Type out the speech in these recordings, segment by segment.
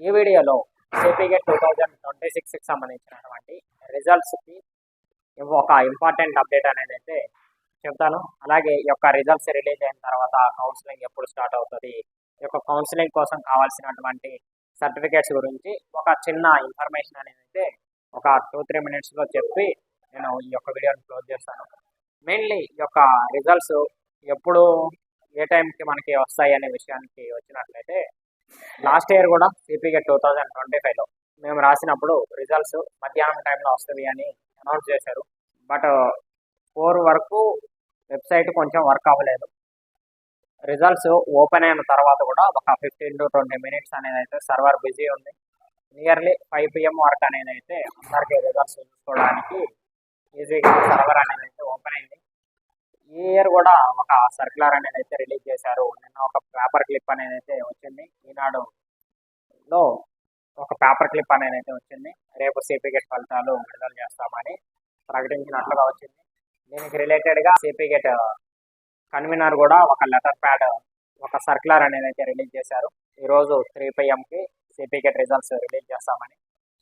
ఈ వీడియోలో సిపిగెట్ 2026కి సంబంధించినటువంటి రిజల్ట్స్కి ఒక ఇంపార్టెంట్ అప్డేట్ అనేది అయితే చెప్తాను. అలాగే ఈ యొక్క రిజల్ట్స్ రిలీజ్ అయిన తర్వాత కౌన్సిలింగ్ ఎప్పుడు స్టార్ట్ అవుతుంది, ఈ యొక్క కౌన్సిలింగ్ కోసం కావాల్సినటువంటి సర్టిఫికేట్స్ గురించి ఒక చిన్న ఇన్ఫర్మేషన్ అనేది అయితే ఒక 2-3 మినిట్స్లో చెప్పి నేను ఈ యొక్క వీడియోని క్లోజ్ చేస్తాను. మెయిన్లీ ఈ యొక్క రిజల్ట్స్ ఎప్పుడు ఏ టైంకి మనకి వస్తాయి అనే విషయానికి వచ్చినట్లయితే, లాస్ట్ ఇయర్ కూడా సిపిగెట్ 2025లో మేము రాసినప్పుడు రిజల్ట్స్ మధ్యాహ్నం టైంలో వస్తుంది అని అనౌన్స్ చేశారు. బట్ 4 వరకు వెబ్సైట్ కొంచెం వర్క్ అవ్వలేదు. రిజల్ట్స్ ఓపెన్ అయిన తర్వాత కూడా ఒక 15-20 మినిట్స్ అనేది అయితే సర్వర్ బిజీ ఉంది. నియర్లీ 5 PM వరకు అనేది అయితే అందరికీ రిజల్ట్స్ చూసుకోవడానికి ఈజీగా సర్వర్ అనేది అయితే ఓపెన్ అయింది. ఈ ఇయర్ కూడా ఒక సర్క్యులర్ అనేది అయితే రిలీజ్ చేశారు. నిన్న ఒక పేపర్ క్లిప్ అనేది అయితే వచ్చింది. ఈనాడులో ఒక పేపర్ క్లిప్ అనేది అయితే వచ్చింది. రేపు సిపిగెట్ ఫలితాలు విడుదల చేస్తామని ప్రకటించినట్లుగా వచ్చింది. దీనికి రిలేటెడ్గా సిపిగెట్ కన్వీనర్ కూడా ఒక లెటర్ ప్యాడ్, ఒక సర్క్యులర్ అనేది అయితే రిలీజ్ చేశారు. ఈరోజు 3 PMకి సిపిగెట్ రిజల్ట్స్ రిలీజ్ చేస్తామని.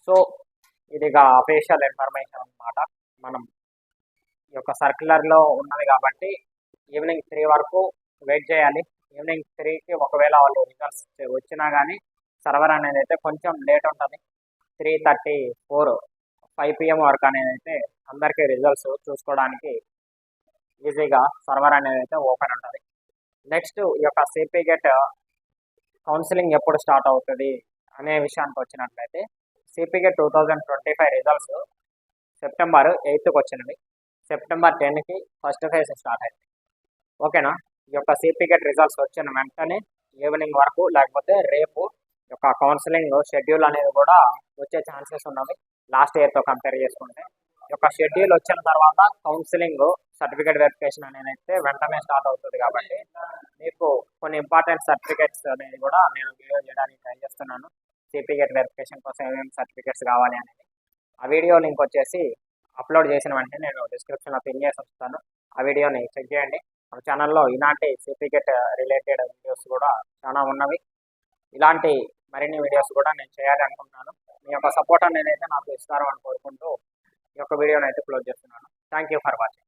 సో ఇదిగా అఫీషియల్ ఇన్ఫర్మేషన్ అన్నమాట. మనం ఈ యొక్క సర్క్యులర్లో ఉన్నది కాబట్టి ఈవినింగ్ 3 వరకు వెయిట్ చేయాలి. ఈవినింగ్ 3కి ఒకవేళ వాళ్ళు రిజల్ట్స్ వచ్చినా కానీ సర్వర్ అనేది అయితే కొంచెం లేట్ ఉంటుంది. 3:34 5 PM వరకు అనేది అయితే అందరికీ రిజల్ట్స్ చూసుకోవడానికి ఈజీగా సర్వర్ అనేది అయితే ఓపెన్ ఉంటుంది. నెక్స్ట్ ఈ యొక్క సిపిగెట్ కౌన్సిలింగ్ ఎప్పుడు స్టార్ట్ అవుతుంది అనే విషయానికి వచ్చినట్లయితే, సిపిగెట్ 2025 రిజల్ట్స్ సెప్టెంబర్ 8కి వచ్చినవి. సెప్టెంబర్ 10కి ఫస్ట్ ఫేజ్ స్టార్ట్ అయింది. ఓకేనా? ఈ యొక్క సిపిగెట్ రిజల్ట్స్ వచ్చిన వెంటనే ఈవినింగ్ వరకు లేకపోతే రేపు యొక్క కౌన్సిలింగ్ షెడ్యూల్ అనేది కూడా వచ్చే ఛాన్సెస్ ఉన్నవి లాస్ట్ ఇయర్తో కంపేర్ చేసుకుంటే. ఈ యొక్క షెడ్యూల్ వచ్చిన తర్వాత కౌన్సిలింగ్ సర్టిఫికేట్ వెరిఫికేషన్ అనేది అయితే వెంటనే స్టార్ట్ అవుతుంది. కాబట్టి మీకు కొన్ని ఇంపార్టెంట్ సర్టిఫికేట్స్ అనేది కూడా నేను వీడియో చేయడానికి ట్రై చేస్తున్నాను. సిపిగెట్ వెరిఫికేషన్ కోసం ఏమేమి సర్టిఫికేట్స్ కావాలి అనేది ఆ వీడియో లింక్ వచ్చేసి అప్లోడ్ చేసిన వెంటనే నేను డిస్క్రిప్షన్లో పిన్ చేసి వస్తాను. ఆ వీడియోని చెక్ చేయండి. మన ఛానల్లో ఇలాంటి సిపిగెట్ రిలేటెడ్ వీడియోస్ కూడా చాలా ఉన్నవి. ఇలాంటి మరిన్ని వీడియోస్ కూడా నేను చేయాలి అనుకుంటున్నాను. మీ యొక్క సపోర్ట్ అనేది అయితే నాకు ఇస్తారు అని కోరుకుంటూ ఈ యొక్క వీడియోని అయితే క్లోజ్ చేస్తున్నాను. Thank you for watching.